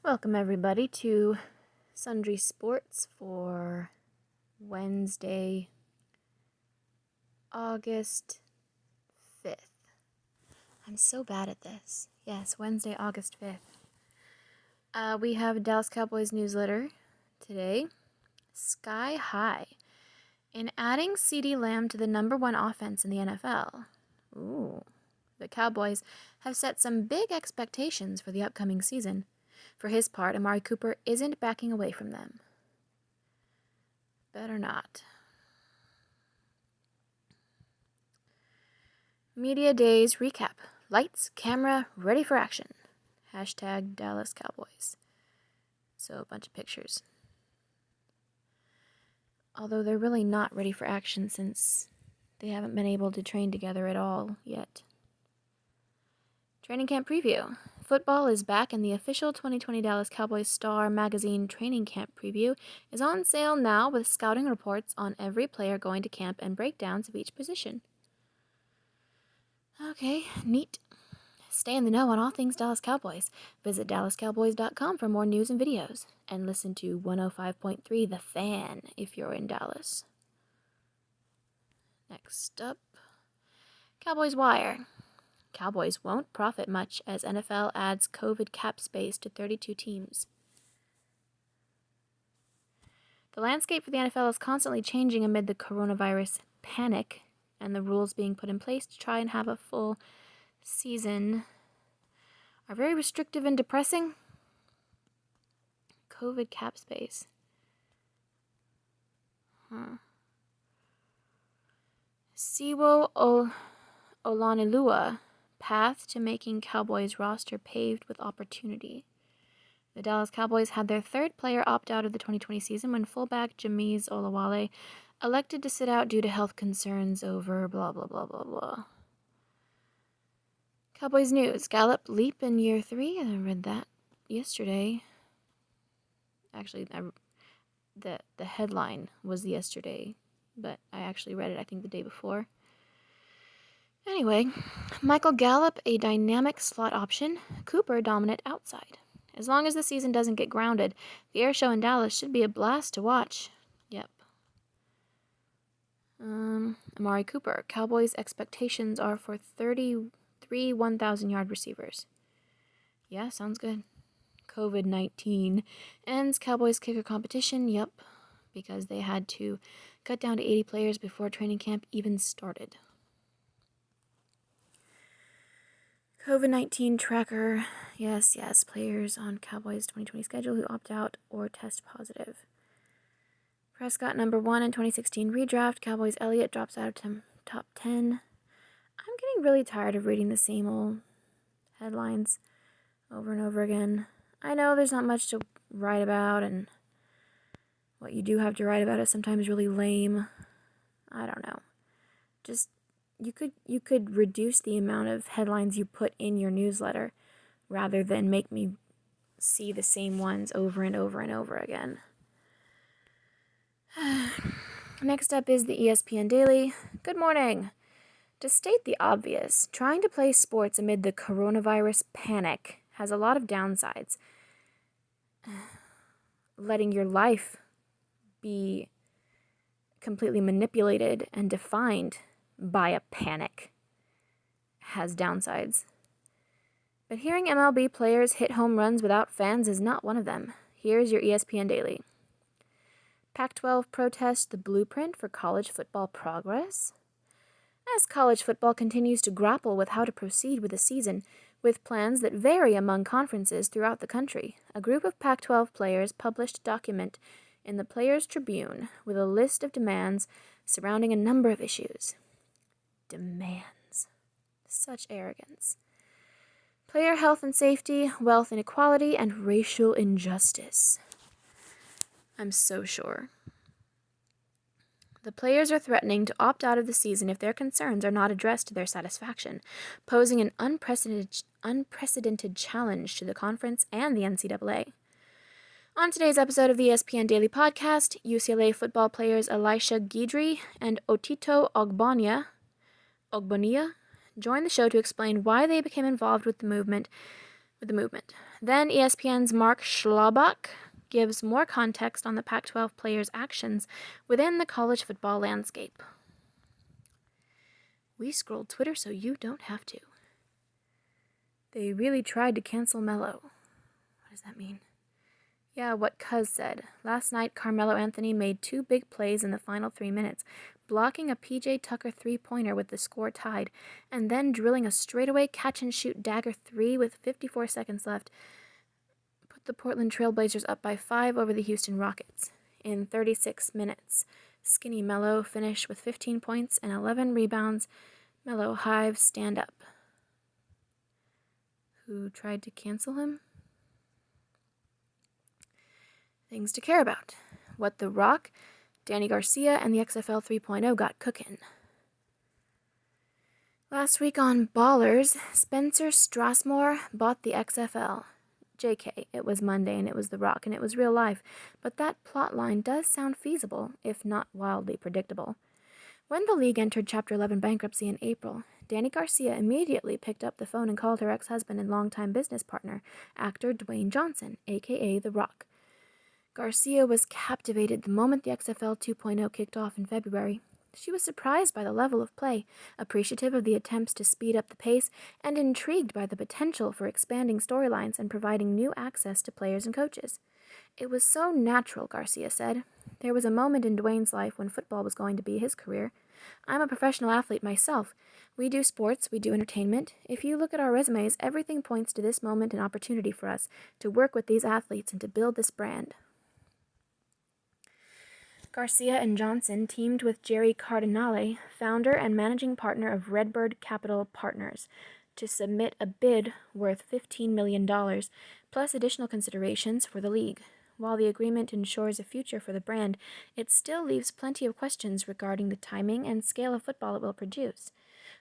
Welcome everybody to Sundry Sports for Wednesday, August 5th. I'm so bad at this. Yes, Wednesday, August 5th. We have a Dallas Cowboys newsletter today. Sky high in adding CeeDee Lamb to the number one offense in the NFL. Ooh. The Cowboys have set some big expectations for the upcoming season. For his part, Amari Cooper isn't backing away from them. Better not. Media Days recap. Lights, camera, ready for action. Hashtag Dallas Cowboys. So a bunch of pictures. Although they're really not ready for action since they haven't been able to train together at all yet. Training camp preview. Football is back, and the official 2020 Dallas Cowboys Star Magazine training camp preview is on sale now with scouting reports on every player going to camp and breakdowns of each position. Okay, neat. Stay in the know on all things Dallas Cowboys. Visit DallasCowboys.com for more news and videos. And listen to 105.3 The Fan if you're in Dallas. Next up, Cowboys Wire. Cowboys won't profit much as NFL adds COVID cap space to 32 teams. The landscape for the NFL is constantly changing amid the coronavirus panic and the rules being put in place to try and have a full season are very restrictive and depressing. COVID cap space. Siwo Olanilua, path to making Cowboys roster paved with opportunity. The Dallas Cowboys had their third player opt out of the 2020 season when fullback Jameez Olawale elected to sit out due to health concerns over blah blah blah blah blah. Cowboys news. Gallup leap in year 3. I read that yesterday. Actually, the headline was yesterday, but I actually read it, I think, the day before. Anyway, Michael Gallup, a dynamic slot option. Cooper, dominant outside. As long as the season doesn't get grounded, the air show in Dallas should be a blast to watch. Yep. Amari Cooper. Cowboys' expectations are for 33 1,000-yard receivers. Yeah, sounds good. COVID-19 ends Cowboys kicker competition. Yep, because they had to cut down to 80 players before training camp even started. COVID-19 tracker. Yes, players on Cowboys 2020 schedule who opt out or test positive. Prescott number 1 in 2016 redraft. Cowboys Elliott drops out of top 10. I'm getting really tired of reading the same old headlines over and over again. I know there's not much to write about, and what you do have to write about is sometimes really lame. I don't know. Just you could reduce the amount of headlines you put in your newsletter rather than make me see the same ones over and over and over again. Next up is the ESPN Daily. Good morning. To state the obvious, trying to play sports amid the coronavirus panic has a lot of downsides. Letting your life be completely manipulated and defined by a panic has downsides. But hearing MLB players hit home runs without fans is not one of them. Here's your ESPN Daily. Pac-12 protests the blueprint for college football progress. As college football continues to grapple with how to proceed with the season, with plans that vary among conferences throughout the country, a group of Pac-12 players published a document in the Players' Tribune with a list of demands surrounding a number of issues. Demands. Such arrogance. Player health and safety, wealth inequality, and racial injustice. I'm so sure. The players are threatening to opt out of the season if their concerns are not addressed to their satisfaction, posing an unprecedented challenge to the conference and the NCAA. On today's episode of the ESPN Daily Podcast, UCLA football players Elisha Guidry and Otito Ogbonnia join the show to explain why they became involved with the movement with the movement. Then ESPN's Mark Schlabach gives more context on the Pac-12 players' actions within the college football landscape. We scrolled Twitter so you don't have to. They really tried to cancel Melo. What does that mean? Yeah, what Cuz said. Last night, Carmelo Anthony made 2 big plays in the final 3 minutes, blocking a PJ Tucker three-pointer with the score tied, and then drilling a straightaway catch-and-shoot dagger 3 with 54 seconds left. Put the Portland Trailblazers up by 5 over the Houston Rockets in 36 minutes. Skinny Melo finished with 15 points and 11 rebounds. Melo Hive stand up. Who tried to cancel him? Things to care about. What The Rock, Danny Garcia, and the XFL 3.0 got cooking. Last week on Ballers, Spencer Strasmore bought the XFL. JK, it was Monday and it was The Rock and it was real life, but that plot line does sound feasible, if not wildly predictable. When the league entered Chapter 11 bankruptcy in April, Danny Garcia immediately picked up the phone and called her ex-husband and longtime business partner, actor Dwayne Johnson, aka The Rock. Garcia was captivated the moment the XFL 2.0 kicked off in February. She was surprised by the level of play, appreciative of the attempts to speed up the pace, and intrigued by the potential for expanding storylines and providing new access to players and coaches. It was so natural, Garcia said. There was a moment in Dwayne's life when football was going to be his career. I'm a professional athlete myself. We do sports, we do entertainment. If you look at our resumes, everything points to this moment and opportunity for us to work with these athletes and to build this brand. Garcia and Johnson teamed with Jerry Cardinale, founder and managing partner of Redbird Capital Partners, to submit a bid worth $15 million, plus additional considerations for the league. While the agreement ensures a future for the brand, it still leaves plenty of questions regarding the timing and scale of football it will produce.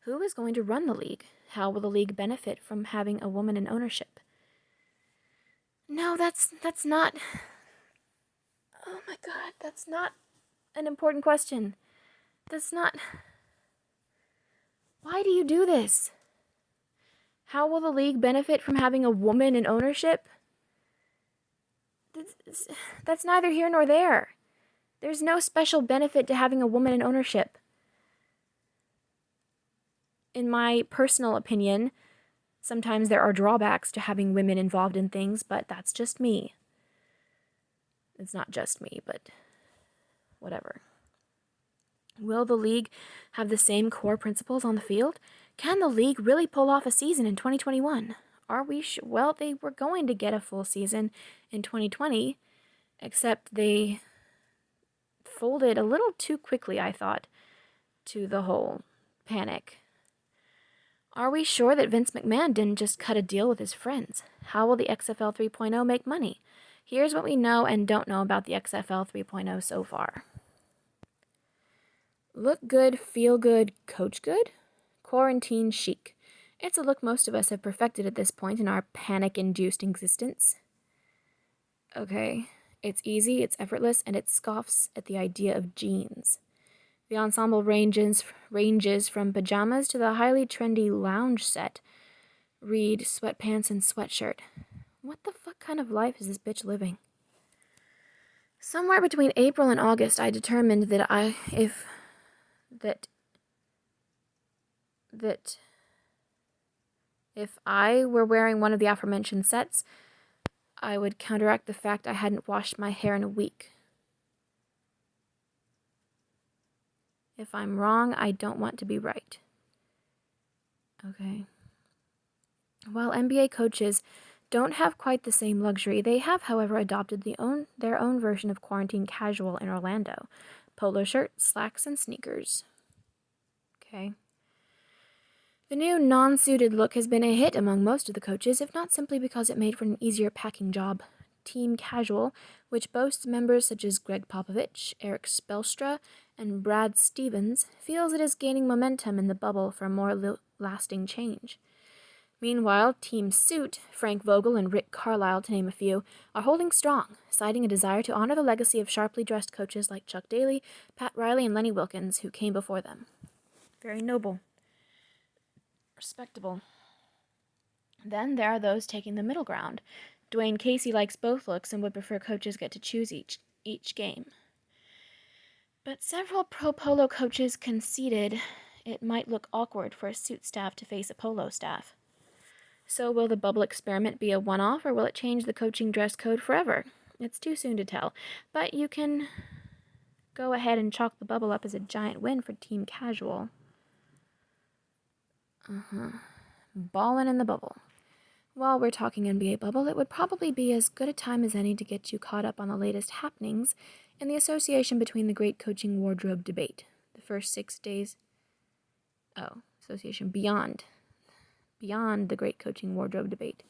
Who is going to run the league? How will the league benefit from having a woman in ownership? No, that's not... Oh my god, that's not an important question. That's not... Why do you do this? How will the league benefit from having a woman in ownership? That's neither here nor there. There's no special benefit to having a woman in ownership. In my personal opinion, sometimes there are drawbacks to having women involved in things, but that's just me. It's not just me, but whatever. Will the league have the same core principles on the field? Can the league really pull off a season in 2021? Are we well, they were going to get a full season in 2020, except they folded a little too quickly, I thought, to the whole panic. Are we sure that Vince McMahon didn't just cut a deal with his friends? How will the XFL 3.0 make money? Here's what we know and don't know about the XFL 3.0 so far. Look good, feel good, coach good? Quarantine chic. It's a look most of us have perfected at this point in our panic-induced existence. Okay, it's easy, it's effortless, and it scoffs at the idea of jeans. The ensemble ranges from pajamas to the highly trendy lounge set. Read sweatpants and sweatshirt. What the fuck kind of life is this bitch living? Somewhere between April and August, I determined that if I were wearing one of the aforementioned sets, I would counteract the fact I hadn't washed my hair in a week. If I'm wrong, I don't want to be right. Okay. While NBA coaches don't have quite the same luxury, they have, however, adopted their own version of quarantine casual in Orlando. Polo shirt, slacks, and sneakers. Okay. The new non-suited look has been a hit among most of the coaches, if not simply because it made for an easier packing job. Team Casual, which boasts members such as Greg Popovich, Eric Spelstra, and Brad Stevens, feels it is gaining momentum in the bubble for a more lasting change. Meanwhile, Team Suit, Frank Vogel and Rick Carlisle, to name a few, are holding strong, citing a desire to honor the legacy of sharply dressed coaches like Chuck Daly, Pat Riley, and Lenny Wilkens, who came before them. Very noble. Respectable. Then there are those taking the middle ground. Dwayne Casey likes both looks and would prefer coaches get to choose each game. But several pro polo coaches conceded it might look awkward for a suit staff to face a polo staff. So will the bubble experiment be a one-off, or will it change the coaching dress code forever? It's too soon to tell, but you can go ahead and chalk the bubble up as a giant win for team casual. Ballin' in the bubble. While we're talking NBA bubble, it would probably be as good a time as any to get you caught up on the latest happenings in the association between the great coaching wardrobe debate. The first 6 days... association beyond the great coaching wardrobe debate.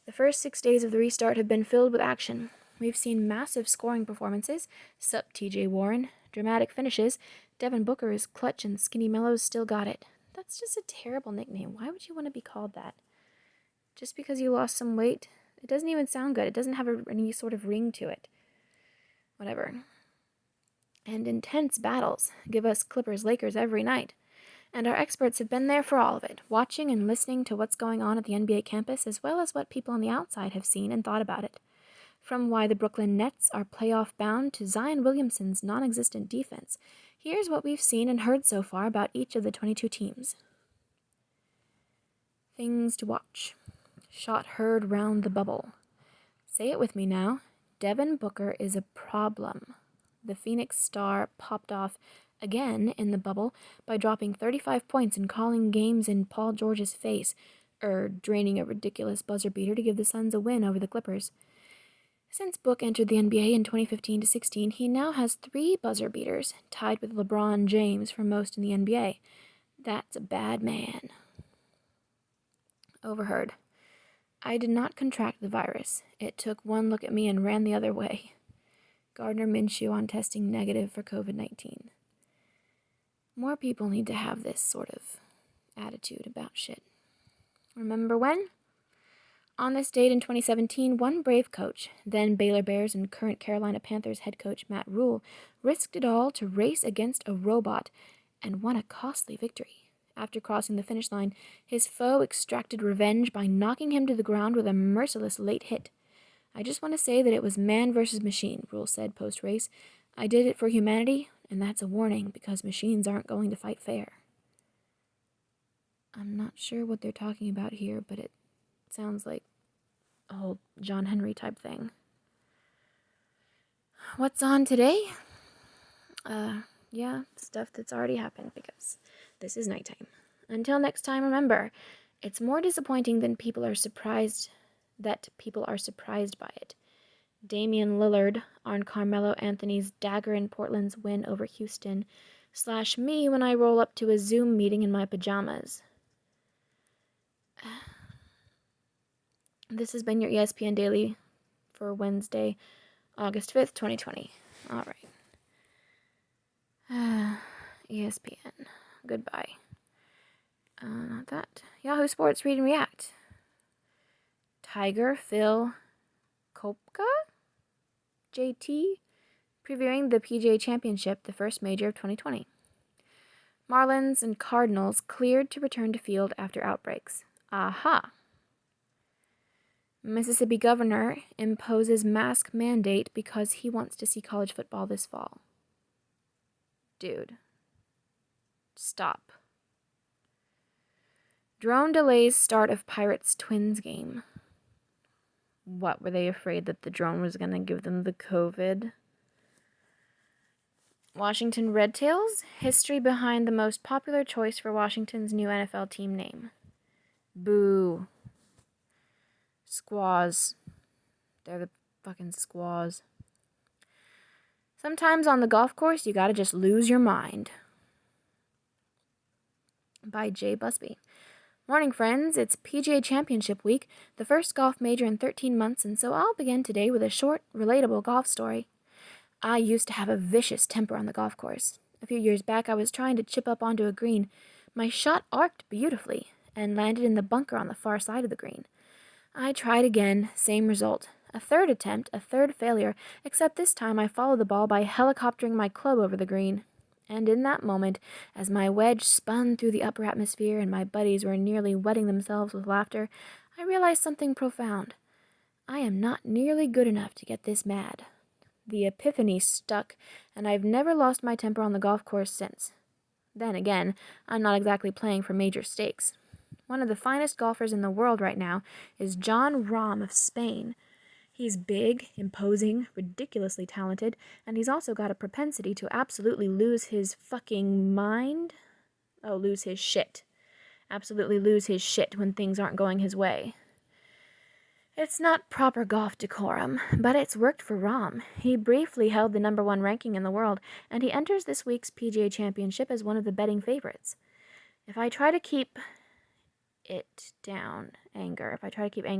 The first 6 days of the restart have been filled with action. We've seen massive scoring performances, sup TJ Warren, dramatic finishes, Devin Booker is clutch and Skinny Mellows still got it. That's just a terrible nickname. Why would you want to be called that? Just because you lost some weight? It doesn't even sound good. It doesn't have any sort of ring to it. Whatever. And intense battles give us Clippers-Lakers every night. And our experts have been there for all of it, watching and listening to what's going on at the NBA campus, as well as what people on the outside have seen and thought about it. From why the Brooklyn Nets are playoff-bound to Zion Williamson's non-existent defense, here's what we've seen and heard so far about each of the 22 teams. Things to watch. Shot heard round the bubble. Say it with me now. Devin Booker is a problem. The Phoenix Star popped off again in the bubble by dropping 35 points and calling games in Paul George's face, draining a ridiculous buzzer beater to give the Suns a win over the Clippers. Since Book entered the NBA in 2015-16, he now has 3 buzzer beaters, tied with LeBron James for most in the NBA. That's a bad man. Overheard. I did not contract the virus. It took one look at me and ran the other way. Gardner Minshew on testing negative for COVID-19. More people need to have this sort of attitude about shit. Remember when? On this date in 2017, one brave coach, then Baylor Bears and current Carolina Panthers head coach Matt Rule, risked it all to race against a robot and won a costly victory. After crossing the finish line, his foe extracted revenge by knocking him to the ground with a merciless late hit. I just want to say that it was man versus machine, Rule said post-race. I did it for humanity, and that's a warning because machines aren't going to fight fair. I'm not sure what they're talking about here, but it sounds like a whole John Henry type thing. What's on today? Yeah, stuff that's already happened because this is nighttime. Until next time, remember, it's more disappointing than people are surprised by it. Damian Lillard on Carmelo Anthony's dagger in Portland's win over Houston / me when I roll up to a Zoom meeting in my pajamas. This has been your ESPN Daily for Wednesday, August 5th, 2020. All right. ESPN. Goodbye. Not that. Yahoo Sports Read and React. Tiger Phil Kopka? JT? Previewing the PGA Championship, the first major of 2020. Marlins and Cardinals cleared to return to field after outbreaks. Aha! Mississippi governor imposes mask mandate because he wants to see college football this fall. Dude. Stop. Drone delays start of Pirates-Twins game. What, were they afraid that the drone was going to give them the COVID? Washington Red Tails? History behind the most popular choice for Washington's new NFL team name. Boo. Squaws. They're the fucking squaws. Sometimes on the golf course, you gotta just lose your mind. By Jay Busby. Morning, friends. It's PGA Championship week, the first golf major in 13 months, and so I'll begin today with a short, relatable golf story. I used to have a vicious temper on the golf course. A few years back, I was trying to chip up onto a green. My shot arced beautifully and landed in the bunker on the far side of the green. I tried again, same result. A third attempt, a third failure, except this time I followed the ball by helicoptering my club over the green. And in that moment, as my wedge spun through the upper atmosphere and my buddies were nearly wetting themselves with laughter, I realized something profound. I am not nearly good enough to get this mad. The epiphany stuck, and I've never lost my temper on the golf course since. Then again, I'm not exactly playing for major stakes. One of the finest golfers in the world right now is Jon Rahm of Spain. He's big, imposing, ridiculously talented, and he's also got a propensity to absolutely lose his fucking mind. Oh, lose his shit. Absolutely lose his shit when things aren't going his way. It's not proper golf decorum, but it's worked for Rahm. He briefly held the #1 ranking in the world, and he enters this week's PGA Championship as one of the betting favorites. If I try to keep anger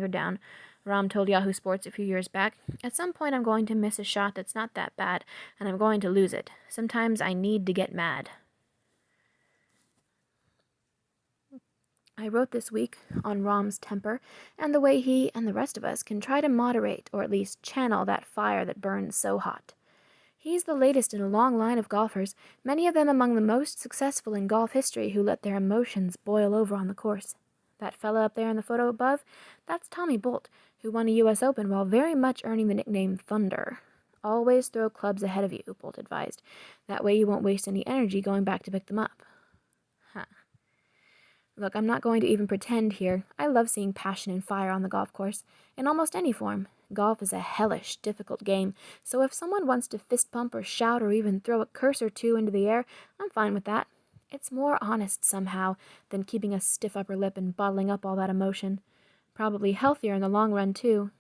down, Rahm told Yahoo Sports a few years back, at some point I'm going to miss a shot that's not that bad, and I'm going to lose it. Sometimes I need to get mad. I wrote this week on Rahm's temper and the way he and the rest of us can try to moderate or at least channel that fire that burns so hot. He's the latest in a long line of golfers, many of them among the most successful in golf history who let their emotions boil over on the course. That fella up there in the photo above, that's Tommy Bolt, who won a U.S. Open while very much earning the nickname Thunder. Always throw clubs ahead of you, Bolt advised. That way you won't waste any energy going back to pick them up. Huh. Look, I'm not going to even pretend here. I love seeing passion and fire on the golf course, in almost any form. Golf is a hellish, difficult game, so if someone wants to fist pump or shout or even throw a curse or two into the air, I'm fine with that. It's more honest somehow than keeping a stiff upper lip and bottling up all that emotion. Probably healthier in the long run, too.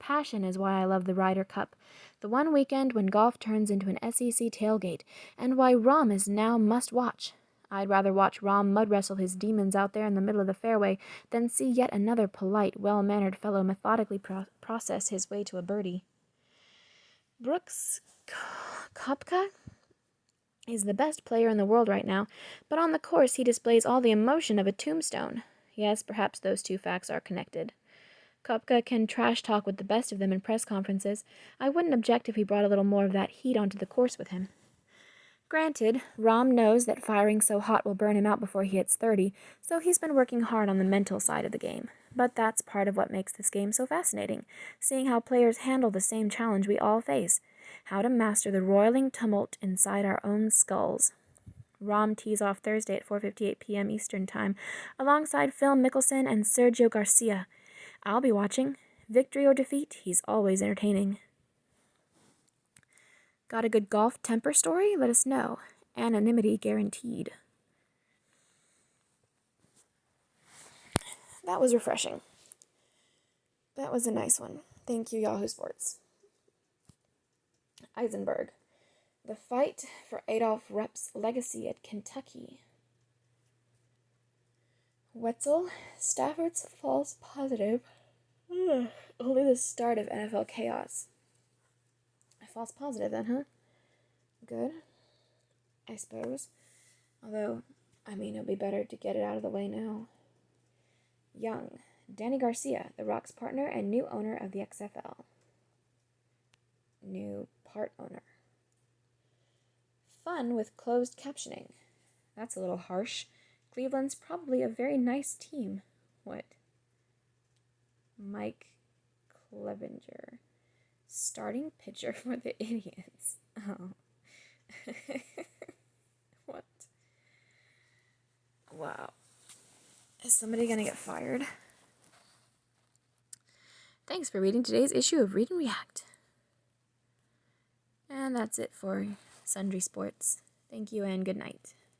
Passion is why I love the Ryder Cup, the one weekend when golf turns into an SEC tailgate, and why Rahm is now must-watch. I'd rather watch Rahm mud-wrestle his demons out there in the middle of the fairway than see yet another polite, well-mannered fellow methodically process his way to a birdie. Brooks Koepka is the best player in the world right now, but on the course he displays all the emotion of a tombstone. Yes, perhaps those two facts are connected. Koepka can trash talk with the best of them in press conferences. I wouldn't object if he brought a little more of that heat onto the course with him. Granted, Rahm knows that firing so hot will burn him out before he hits 30, so he's been working hard on the mental side of the game. But that's part of what makes this game so fascinating, seeing how players handle the same challenge we all face, how to master the roiling tumult inside our own skulls. Rahm tees off Thursday at 4:58 p.m. Eastern Time, alongside Phil Mickelson and Sergio Garcia. I'll be watching. Victory or defeat, he's always entertaining. Got a good golf temper story? Let us know. Anonymity guaranteed. That was refreshing. That was a nice one. Thank you, Yahoo Sports. Eisenberg. The fight for Adolph Rupp's legacy at Kentucky. Wetzel. Stafford's false positive. Only the start of NFL chaos. False positive then, huh? Good, I suppose. Although, it'll be better to get it out of the way now. Young. Danny Garcia, The Rock's partner and new owner of the XFL. New part owner. Fun with closed captioning. That's a little harsh. Cleveland's probably a very nice team. What? Mike Clevenger. Starting pitcher for the Idiots. Oh. What? Wow. Is somebody gonna get fired? Thanks for reading today's issue of Read and React. And that's it for Sundry Sports. Thank you and good night.